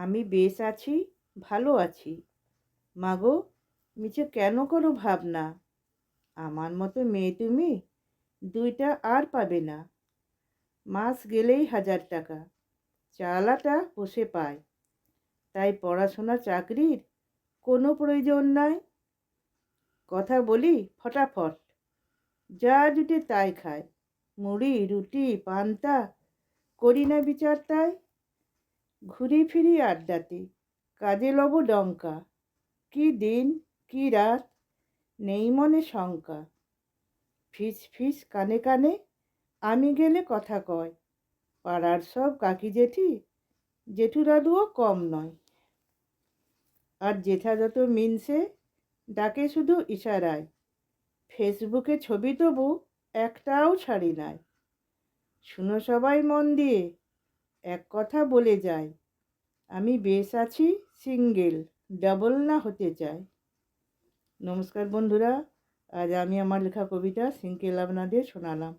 আমি বেশ আছি, ভালো আছি। মাগো, মিছে কেন করো ভাবনা? আমার মতো মেয়ে তুমি, দুইটা আর পাবে না। মাস গেলেই 1,000 টাকা, চালাটা পোষে পায়। তাই পড়াশোনা চাকরির কোনো প্রয়োজন নাই। কথা বলি ফটাফট, যা জুটে তাই খায়। মুড়ি রুটি পান্তা, করি না বিচার তাই। ঘুরি ফিরি আড্ডাতে, কাজে লব ডঙ্কা। কি দিন কি রাত, নেই মনে শঙ্কা। ফিস ফিস কানে কানে, আমি গেলে কথা কয়। পাড়ার সব কাকি জেঠি, জেঠু দাদুও কম নয়। আর জেঠা যত মিনসে, ডাকে শুধু ইশারায়। ফেসবুকে ছবি তবু একটাও ছাড়ি নাই। শুনো সবাই মন দিয়ে, এক কথা বলে যায়। আমি বেশ আছি, সিঙ্গেল, ডাবল না হতে চাই। নমস্কার বন্ধুরা, আজ আমি আমার লেখা কবিতা সিঙ্কেল আপনাদের শোনালাম।